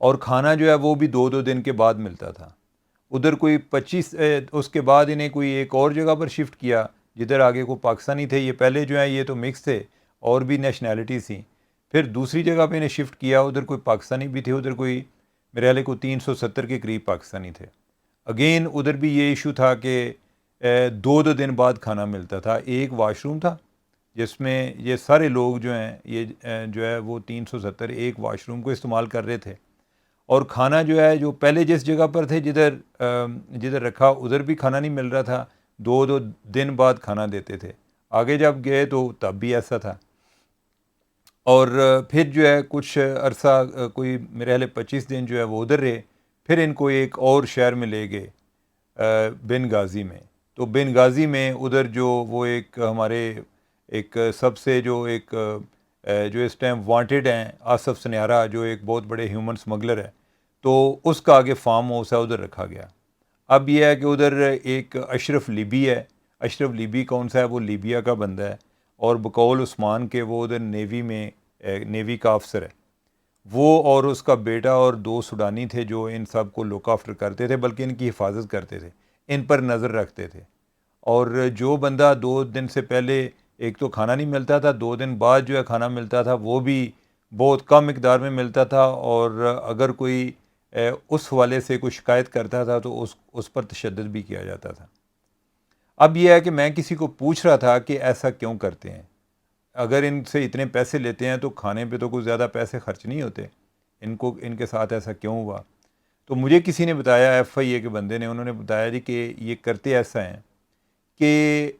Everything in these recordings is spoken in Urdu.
اور کھانا جو ہے وہ بھی 2 دن کے بعد ملتا تھا. ادھر کوئی 25 اس کے بعد انہیں کوئی ایک اور جگہ پر شفٹ کیا جدھر آگے کو پاکستانی تھے. یہ پہلے جو ہیں یہ تو مکس تھے اور بھی نیشنلٹی تھیں. پھر دوسری جگہ پہ انہیں شفٹ کیا, ادھر کوئی پاکستانی بھی تھے, ادھر کوئی میرے خیال کو 370 کے قریب پاکستانی تھے. اگین ادھر بھی یہ ایشو تھا کہ 2 دن بعد کھانا ملتا تھا. ایک واش روم تھا جس میں یہ سارے لوگ جو ہیں یہ جو ہے وہ 370 ایک واش روم کو استعمال کر رہے تھے. اور کھانا جو ہے جو پہلے جس جگہ پر تھے جدھر رکھا ادھر بھی کھانا نہیں مل رہا تھا, 2 دن بعد کھانا دیتے تھے. آگے جب گئے تو تب بھی ایسا تھا. اور پھر جو ہے کچھ عرصہ کوئی میرے خیال 25 دن جو ہے وہ ادھر رہے. پھر ان کو ایک اور شہر میں لے گئے, بن غازی میں. تو بن غازی میں ادھر جو وہ ایک ہمارے ایک سب سے جو ایک جو اس ٹائم وانٹڈ ہیں آصف سنیارہ, جو ایک بہت بڑے ہیومن سمگلر ہے, تو اس کا آگے فارم ہاؤس ہے, ادھر رکھا گیا. اب یہ ہے کہ ادھر ایک اشرف لیبی ہے. اشرف لیبی کون سا ہے؟ وہ لیبیا کا بندہ ہے اور بقول عثمان کے وہ ادھر نیوی میں نیوی کا افسر ہے. وہ اور اس کا بیٹا اور 2 سوڈانی تھے جو ان سب کو لک آفٹر کرتے تھے, بلکہ ان کی حفاظت کرتے تھے, ان پر نظر رکھتے تھے. اور جو بندہ 2 دن سے پہلے ایک تو کھانا نہیں ملتا تھا, 2 دن بعد جو ہے کھانا ملتا تھا, وہ بھی بہت کم مقدار میں ملتا تھا. اور اگر کوئی اس حوالے سے کوئی شکایت کرتا تھا تو اس پر تشدد بھی کیا جاتا تھا. اب یہ ہے کہ میں کسی کو پوچھ رہا تھا کہ ایسا کیوں کرتے ہیں؟ اگر ان سے اتنے پیسے لیتے ہیں تو کھانے پہ تو کوئی زیادہ پیسے خرچ نہیں ہوتے, ان کے ساتھ ایسا کیوں ہوا؟ تو مجھے کسی نے بتایا, ایف آئی اے کے بندے نے, انہوں نے بتایا جی کہ یہ کرتے ایسا ہیں کہ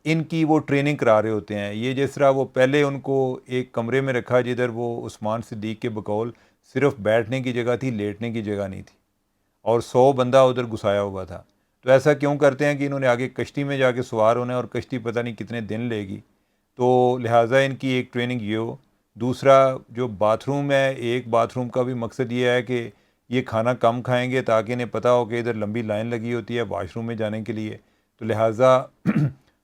ان کی وہ ٹریننگ کرا رہے ہوتے ہیں. یہ جس طرح وہ پہلے ان کو ایک کمرے میں رکھا جدھر وہ عثمان صدیق کے بقول صرف بیٹھنے کی جگہ تھی, لیٹنے کی جگہ نہیں تھی, اور 100 بندہ ادھر گھسایا ہوا تھا. تو ایسا کیوں کرتے ہیں کہ انہوں نے آگے کشتی میں جا کے سوار ہونا ہے, اور کشتی پتہ نہیں کتنے دن لے گی, تو لہٰذا ان کی ایک ٹریننگ یہ ہو. دوسرا جو باتھ روم ہے, ایک باتھ روم کا بھی مقصد یہ ہے کہ یہ کھانا کم کھائیں گے تاکہ انہیں پتہ ہو کہ ادھر لمبی لائن لگی ہوتی ہے واش روم میں جانے کے لیے, تو لہٰذا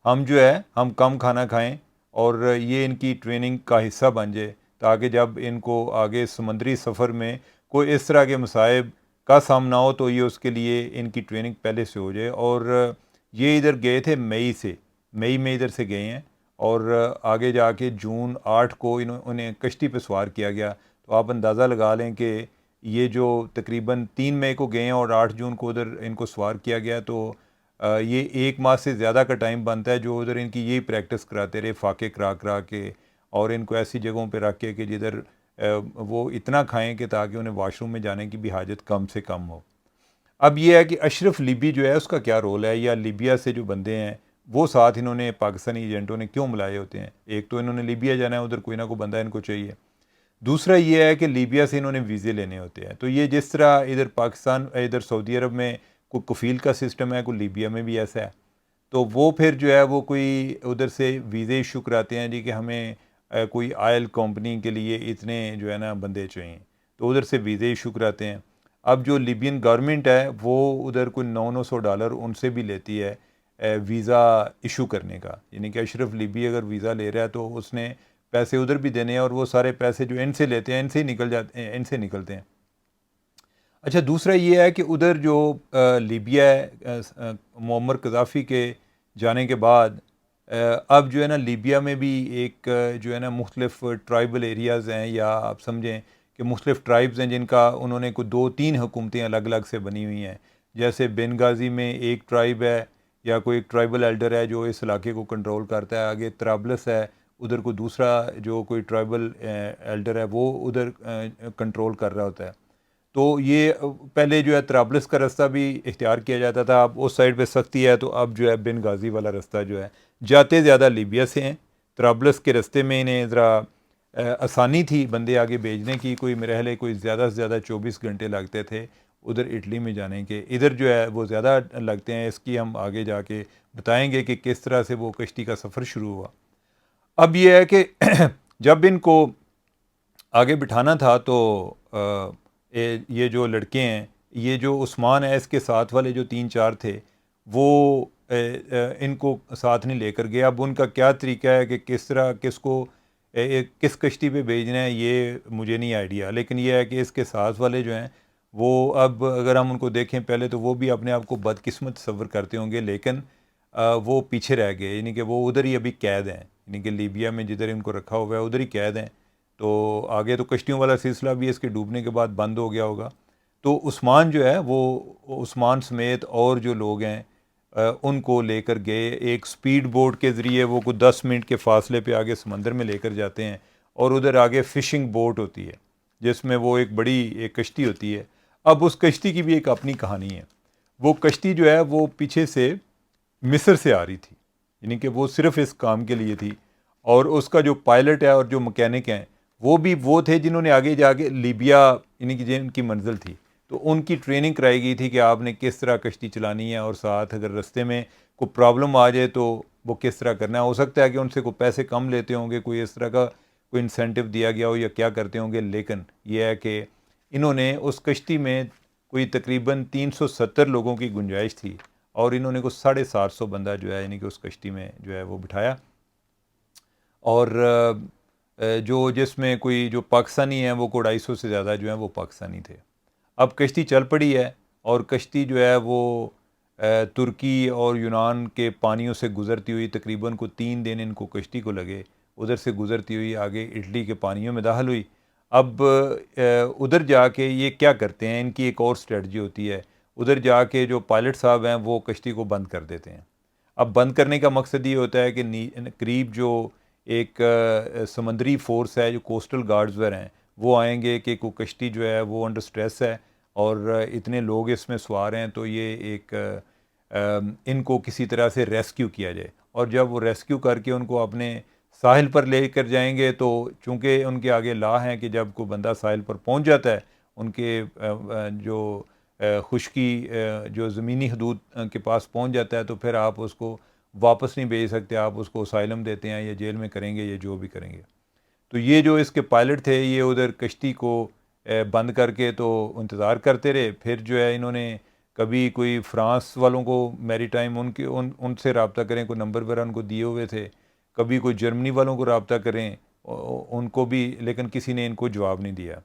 ہم جو ہے ہم کم کھانا کھائیں اور یہ ان کی ٹریننگ کا حصہ بن جائے, تاکہ جب ان کو آگے سمندری سفر میں کوئی اس طرح کے مصائب کا سامنا ہو تو یہ اس کے لیے ان کی ٹریننگ پہلے سے ہو جائے. اور یہ ادھر گئے تھے مئی میں ادھر سے گئے ہیں, اور آگے جا کے جون 8 کو انہیں کشتی پہ سوار کیا گیا. تو آپ اندازہ لگا لیں کہ یہ جو تقریباً 3 مئی کو گئے ہیں اور 8 جون کو ادھر ان کو سوار کیا گیا, تو یہ 1 ماہ سے زیادہ کا ٹائم بنتا ہے جو ادھر ان کی یہی پریکٹس کراتے رہے, فاقے کرا کے, اور ان کو ایسی جگہوں پہ رکھ کے کہ جدھر وہ اتنا کھائیں کہ تاکہ انہیں واش روم میں جانے کی بھی حاجت کم سے کم ہو. اب یہ ہے کہ اشرف لیبی جو ہے اس کا کیا رول ہے, یا لیبیا سے جو بندے ہیں وہ ساتھ انہوں نے پاکستانی ایجنٹوں نے کیوں ملائے ہوتے ہیں؟ ایک تو انہوں نے لیبیا جانا ہے, ادھر کوئی نہ کوئی بندہ ان کو چاہیے. دوسرا یہ ہے کہ لیبیا سے انہوں نے ویزے لینے ہوتے ہیں. تو یہ جس طرح ادھر پاکستان ادھر سعودی عرب میں کوئی کفیل کا سسٹم ہے, کوئی لیبیا میں بھی ایسا ہے. تو وہ پھر جو ہے وہ کوئی ادھر سے ویزے ایشو کراتے ہیں جی کہ ہمیں کوئی آئل کمپنی کے لیے اتنے جو ہے نا بندے چاہیے, تو ادھر سے ویزے ایشو کراتے ہیں. اب جو لیبین گورنمنٹ ہے وہ ادھر کوئی $900 ان سے بھی لیتی ہے ویزا ایشو کرنے کا, یعنی کہ اشرف لیبی اگر ویزا لے رہا ہے تو اس نے پیسے ادھر بھی دینے ہیں, اور وہ سارے پیسے جو ان سے لیتے ہیں ان سے ہی نکلتے ہیں. اچھا, دوسرا یہ ہے کہ ادھر جو لیبیا ہے معمر قذافی کے جانے کے بعد اب جو ہے نا لیبیا میں بھی ایک جو ہے نا مختلف ٹرائبل ایریاز ہیں, یا آپ سمجھیں کہ مختلف ٹرائبز ہیں جن کا انہوں نے کوئی 2-3 حکومتیں الگ الگ سے بنی ہوئی ہیں. جیسے بن غازی میں ایک ٹرائب ہے یا کوئی ایک ٹرائبل ایلڈر ہے جو اس علاقے کو کنٹرول کرتا ہے. آگے طرابلس ہے, ادھر کوئی دوسرا جو کوئی ٹرائبل ایلڈر ہے وہ ادھر کنٹرول کر رہا ہوتا ہے. تو یہ پہلے جو ہے طرابلس کا رستہ بھی اختیار کیا جاتا تھا, اب اس سائڈ پہ سختی ہے, تو اب جو ہے بن غازی والا رستہ جو ہے جاتے زیادہ لیبیا سے ہیں. طرابلس کے رستے میں انہیں ذرا آسانی تھی بندے آگے بھیجنے کی, کوئی میرے خیال کوئی زیادہ سے زیادہ 24 گھنٹے لگتے تھے ادھر اٹلی میں جانے کے. ادھر جو ہے وہ زیادہ لگتے ہیں, اس کی ہم آگے جا کے بتائیں گے کہ کس طرح سے وہ کشتی کا سفر شروع ہوا. اب یہ ہے کہ جب ان کو آگے بٹھانا تھا تو یہ جو لڑکے ہیں, یہ جو عثمان ہے اس کے ساتھ والے جو 3-4 تھے وہ ان کو ساتھ نہیں لے کر گیا. اب ان کا کیا طریقہ ہے کہ کس طرح کس کو کس کشتی پہ بھیجنا ہے یہ مجھے نہیں آئیڈیا، لیکن یہ ہے کہ اس کے ساتھ والے جو ہیں وہ اب اگر ہم ان کو دیکھیں پہلے تو وہ بھی اپنے آپ کو بدقسمت تصور کرتے ہوں گے، لیکن وہ پیچھے رہ گئے، یعنی کہ وہ ادھر ہی ابھی قید ہیں، یعنی کہ لیبیا میں جدھر ان کو رکھا ہوا ہے ادھر ہی قید ہیں۔ تو آگے تو کشتیوں والا سلسلہ بھی اس کے ڈوبنے کے بعد بند ہو گیا ہوگا۔ تو عثمان جو ہے وہ عثمان سمیت اور جو لوگ ہیں ان کو لے کر گئے، ایک سپیڈ بوٹ کے ذریعے وہ کوئی 10 منٹ کے فاصلے پہ آگے سمندر میں لے کر جاتے ہیں، اور ادھر آگے فشنگ بوٹ ہوتی ہے جس میں وہ ایک بڑی ایک کشتی ہوتی ہے۔ اب اس کشتی کی بھی ایک اپنی کہانی ہے۔ وہ کشتی جو ہے وہ پیچھے سے مصر سے آ رہی تھی، یعنی کہ وہ صرف اس کام کے لیے تھی، اور اس کا جو پائلٹ ہے اور جو مکینک ہیں وہ بھی وہ تھے جنہوں نے آگے جا کے لیبیا، یعنی کہ جن کی منزل تھی، تو ان کی ٹریننگ کرائی گئی تھی کہ آپ نے کس طرح کشتی چلانی ہے، اور ساتھ اگر رستے میں کوئی پرابلم آ جائے تو وہ کس طرح کرنا ہے۔ ہو سکتا ہے کہ ان سے کوئی پیسے کم لیتے ہوں گے، کوئی اس طرح کا کوئی انسینٹو دیا گیا ہو یا کیا کرتے ہوں گے، لیکن یہ ہے کہ انہوں نے اس کشتی میں کوئی تقریباً 370 لوگوں کی گنجائش تھی، اور انہوں نے کوئی 750 بندہ جو ہے یعنی کہ اس کشتی میں جو ہے وہ بٹھایا، اور جو جس میں کوئی جو پاکستانی ہیں وہ کو 250 سے زیادہ جو ہیں وہ پاکستانی تھے۔ اب کشتی چل پڑی ہے، اور کشتی جو ہے وہ ترکی اور یونان کے پانیوں سے گزرتی ہوئی تقریباً کو 3 دن ان کو کشتی کو لگے، ادھر سے گزرتی ہوئی آگے اٹلی کے پانیوں میں داخل ہوئی۔ اب ادھر جا کے یہ کیا کرتے ہیں، ان کی ایک اور اسٹریٹجی ہوتی ہے، ادھر جا کے جو پائلٹ صاحب ہیں وہ کشتی کو بند کر دیتے ہیں۔ اب بند کرنے کا مقصد یہ ہوتا ہے کہ قریب جو ایک سمندری فورس ہے، جو کوسٹل گارڈز وغیرہ ہیں، وہ آئیں گے کہ کوئی کشتی جو ہے وہ انڈر سٹریس ہے اور اتنے لوگ اس میں سوار ہیں، تو یہ ایک ان کو کسی طرح سے ریسکیو کیا جائے، اور جب وہ ریسکیو کر کے ان کو اپنے ساحل پر لے کر جائیں گے، تو چونکہ ان کے آگے لا ہیں کہ جب کوئی بندہ ساحل پر پہنچ جاتا ہے، ان کے جو خشکی جو زمینی حدود کے پاس پہنچ جاتا ہے، تو پھر آپ اس کو واپس نہیں بھیج سکتے، آپ اس کو اسائلم دیتے ہیں یا جیل میں کریں گے یا جو بھی کریں گے۔ تو یہ جو اس کے پائلٹ تھے یہ ادھر کشتی کو بند کر کے تو انتظار کرتے رہے، پھر جو ہے انہوں نے کبھی کوئی فرانس والوں کو میری ٹائم ان سے رابطہ کریں، کوئی نمبر وغیرہ ان کو دیے ہوئے تھے، کبھی کوئی جرمنی والوں کو رابطہ کریں ان کو بھی، لیکن کسی نے ان کو جواب نہیں دیا۔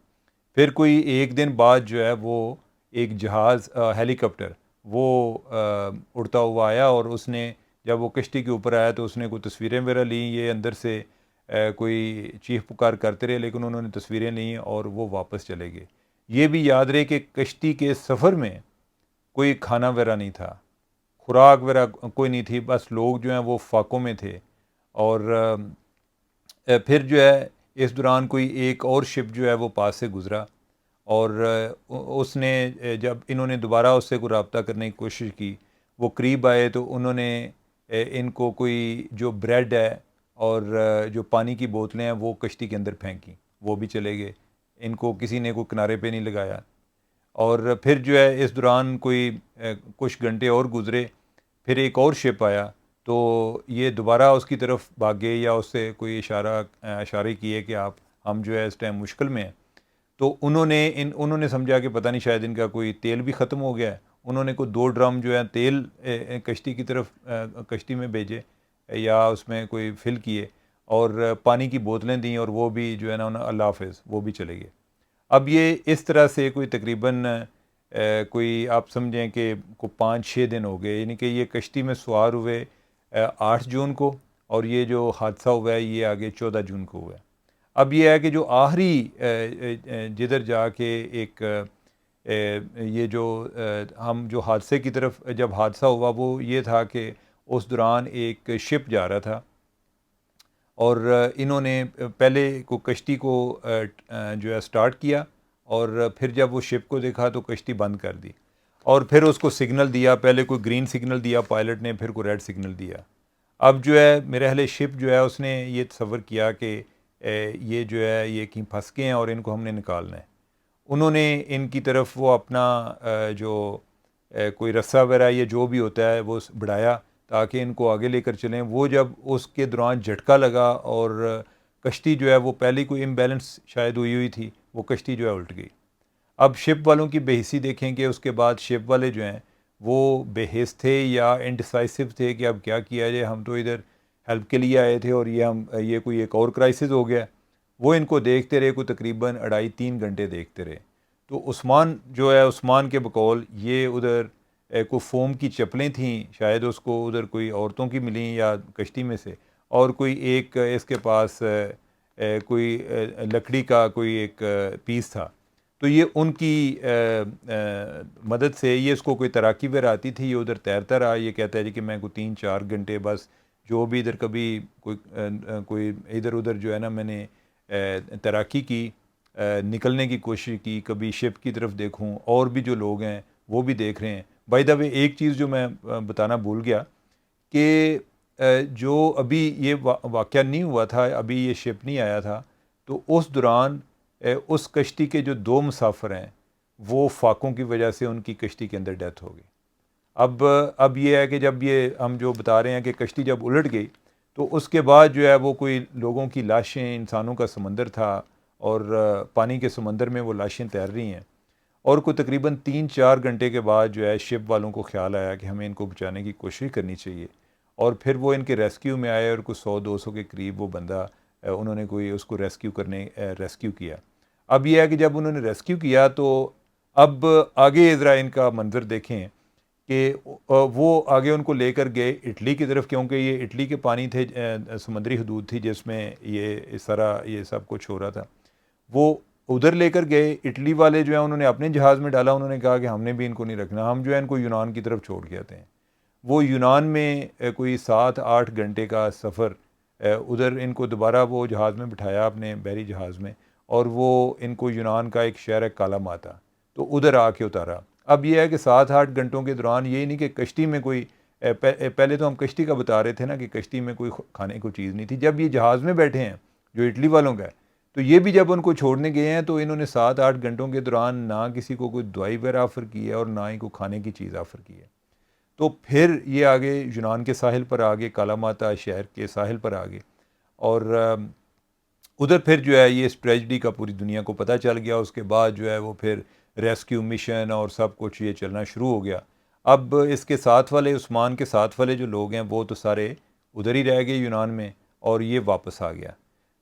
پھر کوئی ایک دن بعد جو ہے وہ ایک جہاز ہیلی کاپٹر وہ اڑتا ہوا آیا، اور اس نے جب وہ کشتی کے اوپر آیا تو اس نے کوئی تصویریں وغیرہ لیں، یہ اندر سے کوئی چیخ پکار کرتے رہے، لیکن انہوں نے تصویریں لیں اور وہ واپس چلے گئے۔ یہ بھی یاد رہے کہ کشتی کے سفر میں کوئی کھانا وغیرہ نہیں تھا، خوراک وغیرہ کوئی نہیں تھی، بس لوگ جو ہیں وہ فاقوں میں تھے۔ اور پھر جو ہے اس دوران کوئی ایک اور شپ جو ہے وہ پاس سے گزرا، اور اس نے جب انہوں نے دوبارہ اس سے کوئی رابطہ کرنے کی کوشش کی، وہ قریب آئے تو انہوں نے ان کو کوئی جو بریڈ ہے اور جو پانی کی بوتلیں ہیں وہ کشتی کے اندر پھینکیں، وہ بھی چلے گئے، ان کو کسی نے کوئی کنارے پہ نہیں لگایا۔ اور پھر جو ہے اس دوران کوئی کچھ گھنٹے اور گزرے، پھر ایک اور شپ آیا، تو یہ دوبارہ اس کی طرف بھاگ گئے یا اس سے کوئی اشارے کیے کہ ہم جو ہے اس ٹائم مشکل میں ہیں۔ تو انہوں نے سمجھا کہ پتہ نہیں شاید ان کا کوئی تیل بھی ختم ہو گیا ہے، انہوں نے کوئی 2 ڈرم جو ہے تیل کشتی کی طرف کشتی میں بھیجے یا اس میں کوئی فل کیے، اور پانی کی بوتلیں دیں، اور وہ بھی جو ہے نا اللہ حافظ وہ بھی چلے گئے۔ اب یہ اس طرح سے کوئی تقریباً کوئی آپ سمجھیں کہ کوئی 5-6 دن ہو گئے، یعنی کہ یہ کشتی میں سوار ہوئے 8 جون کو، اور یہ جو حادثہ ہوا ہے یہ آگے 14 جون کو ہوا ہے۔ اب یہ ہے کہ جو آخری جدھر جا کے ایک یہ جو ہم جو حادثے کی طرف جب حادثہ ہوا وہ یہ تھا کہ اس دوران ایک شپ جا رہا تھا، اور انہوں نے پہلے کو کشتی کو جو ہے سٹارٹ کیا، اور پھر جب وہ شپ کو دیکھا تو کشتی بند کر دی، اور پھر اس کو سگنل دیا، پہلے کوئی گرین سگنل دیا پائلٹ نے، پھر کوئی ریڈ سگنل دیا۔ اب جو ہے میرے اہل شپ جو ہے اس نے یہ تصور کیا کہ یہ جو ہے یہ کہیں پھنس گئے ہیں اور ان کو ہم نے نکالنا ہے۔ انہوں نے ان کی طرف وہ اپنا جو کوئی رسہ وغیرہ یہ جو بھی ہوتا ہے وہ بڑھایا تاکہ ان کو آگے لے کر چلیں۔ وہ جب اس کے دوران جھٹکا لگا اور کشتی جو ہے وہ پہلے کوئی امبیلنس شاید ہوئی تھی، وہ کشتی جو ہے الٹ گئی۔ اب شپ والوں کی بے حسی دیکھیں کہ اس کے بعد شپ والے جو ہیں وہ بے حس تھے یا انڈیسائسو تھے کہ اب کیا کیا جائے، ہم تو ادھر ہیلپ کے لیے آئے تھے اور یہ کوئی ایک اور کرائسس ہو گیا. وہ ان کو دیکھتے رہے، کوئی تقریباً 2.5-3 گھنٹے دیکھتے رہے. تو عثمان جو ہے، عثمان کے بقول یہ ادھر کوئی فوم کی چپلیں تھیں، شاید اس کو ادھر کوئی عورتوں کی ملیں یا کشتی میں سے، اور کوئی ایک اس کے پاس کوئی لکڑی کا کوئی ایک پیس تھا. تو یہ ان کی مدد سے یہ اس کو کوئی تیراکی وغیرہ آتی تھی، یہ ادھر تیرتا رہا. یہ کہتا ہے جی کہ میں کو 3-4 گھنٹے بس جو بھی ادھر کبھی کوئی ادھر ادھر جو ہے نا میں نے تیراکی کی، نکلنے کی کوشش کی، کبھی شپ کی طرف دیکھوں، اور بھی جو لوگ ہیں وہ بھی دیکھ رہے ہیں. بائی دا وے ایک چیز جو میں بتانا بھول گیا کہ جو ابھی یہ واقعہ نہیں ہوا تھا، ابھی یہ شپ نہیں آیا تھا، تو اس دوران اس کشتی کے جو 2 مسافر ہیں وہ فاقوں کی وجہ سے ان کی کشتی کے اندر ڈیتھ ہو گئی. اب یہ ہے کہ جب یہ ہم جو بتا رہے ہیں کہ کشتی جب الٹ گئی تو اس کے بعد جو ہے وہ کوئی لوگوں کی لاشیں، انسانوں کا سمندر تھا اور پانی کے سمندر میں وہ لاشیں تیر رہی ہیں، اور کوئی تقریباً 3-4 گھنٹے کے بعد جو ہے شپ والوں کو خیال آیا کہ ہمیں ان کو بچانے کی کوشش کرنی چاہیے، اور پھر وہ ان کے ریسکیو میں آئے اور کوئی 100-200 کے قریب وہ بندہ انہوں نے کوئی اس کو ریسکیو کیا. اب یہ ہے کہ جب انہوں نے ریسکیو کیا تو اب آگے ذرا ان کا منظر دیکھیں کہ وہ آگے ان کو لے کر گئے اٹلی کی طرف، کیونکہ یہ اٹلی کے پانی تھے، سمندری حدود تھی جس میں یہ سب کچھ ہو رہا تھا. وہ ادھر لے کر گئے. اٹلی والے جو ہیں انہوں نے اپنے جہاز میں ڈالا، انہوں نے کہا کہ ہم نے بھی ان کو نہیں رکھنا، ہم جو ہے ان کو یونان کی طرف چھوڑ کے آتے ہیں. وہ یونان میں کوئی 7-8 گھنٹے کا سفر، ادھر ان کو دوبارہ وہ جہاز میں بٹھایا اپنے بحری جہاز میں، اور وہ ان کو یونان کا ایک شہر ہے کالا ماتا، تو ادھر آ کے اتارا. اب یہ ہے کہ 7-8 گھنٹوں کے دوران یہ نہیں کہ کشتی میں کوئی پہلے تو ہم کشتی کا بتا رہے تھے نا کہ کشتی میں کوئی کھانے کو چیز نہیں تھی. جب یہ جہاز میں بیٹھے ہیں جو اٹلی والوں کا ہے، تو یہ بھی جب ان کو چھوڑنے گئے ہیں تو انہوں نے 7-8 گھنٹوں کے دوران نہ کسی کو کوئی دوائی وغیرہ آفر کی ہے اور نہ ہی کوئی کھانے کی چیز آفر کی ہے. تو پھر یہ آگے یونان کے ساحل پر آگے، کالا ماتا شہر کے ساحل پر آگے، اور ادھر پھر جو ہے یہ اس ٹریجڈی کا پوری دنیا کو پتہ چل گیا. اس کے بعد جو ہے وہ پھر ریسکیو مشن اور سب کچھ یہ چلنا شروع ہو گیا. اب اس کے ساتھ والے، عثمان کے ساتھ والے جو لوگ ہیں وہ تو سارے ادھر ہی رہ گئے یونان میں، اور یہ واپس آ گیا.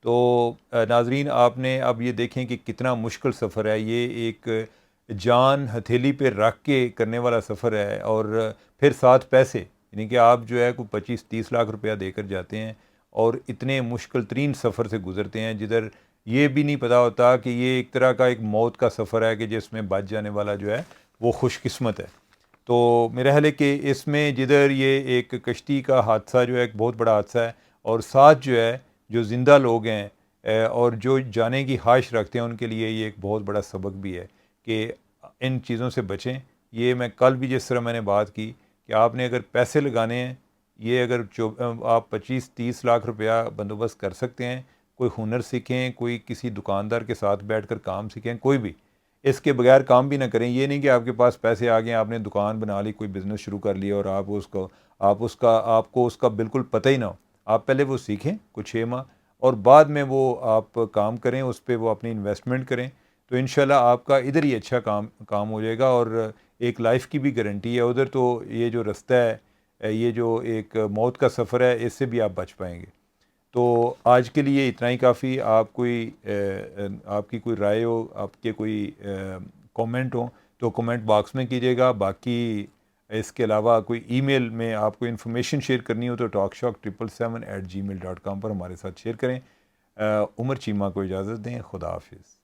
تو ناظرین آپ نے اب یہ دیکھیں کہ کتنا مشکل سفر ہے یہ، ایک جان ہتھیلی پہ رکھ کے کرنے والا سفر ہے، اور پھر ساتھ پیسے، یعنی کہ آپ جو ہے کوئی 25-30 لاکھ روپیہ دے کر جاتے ہیں اور اتنے مشکل ترین سفر سے گزرتے ہیں جدھر یہ بھی نہیں پتہ ہوتا کہ یہ ایک طرح کا ایک موت کا سفر ہے کہ جس میں بچ جانے والا جو ہے وہ خوش قسمت ہے. تو میرا خیال ہے کہ اس میں جدھر یہ ایک کشتی کا حادثہ جو ہے ایک بہت بڑا حادثہ ہے، اور ساتھ جو ہے جو زندہ لوگ ہیں اور جو جانے کی خواہش رکھتے ہیں ان کے لیے یہ ایک بہت بڑا سبق بھی ہے کہ ان چیزوں سے بچیں. یہ میں کل بھی جس طرح میں نے بات کی کہ آپ نے اگر پیسے لگانے ہیں، یہ اگر آپ 25-30 لاکھ روپیہ بندوبست کر سکتے ہیں، کوئی ہنر سیکھیں، کوئی کسی دکاندار کے ساتھ بیٹھ کر کام سیکھیں، کوئی بھی اس کے بغیر کام بھی نہ کریں. یہ نہیں کہ آپ کے پاس پیسے آ گئے، آپ نے دکان بنا لی، کوئی بزنس شروع کر لیا اور آپ کو اس کا بالکل پتہ ہی نہ ہو. آپ پہلے وہ سیکھیں کچھ 6 ماہ، اور بعد میں وہ آپ کام کریں، اس پہ وہ اپنی انویسٹمنٹ کریں، تو انشاءاللہ آپ کا ادھر ہی اچھا کام ہو جائے گا، اور ایک لائف کی بھی گارنٹی ہے. ادھر تو یہ جو رستہ ہے، یہ جو ایک موت کا سفر ہے، اس سے بھی آپ بچ پائیں گے. تو آج کے لیے اتنا ہی کافی. آپ کی کوئی رائے ہو، آپ کے کوئی کومنٹ ہوں تو کومنٹ باکس میں کیجیے گا. باقی اس کے علاوہ کوئی ای میل میں آپ کو انفارمیشن شیئر کرنی ہو تو talkshock777@gmail.com پر ہمارے ساتھ شیئر کریں. عمر چیمہ کو اجازت دیں. خدا حافظ.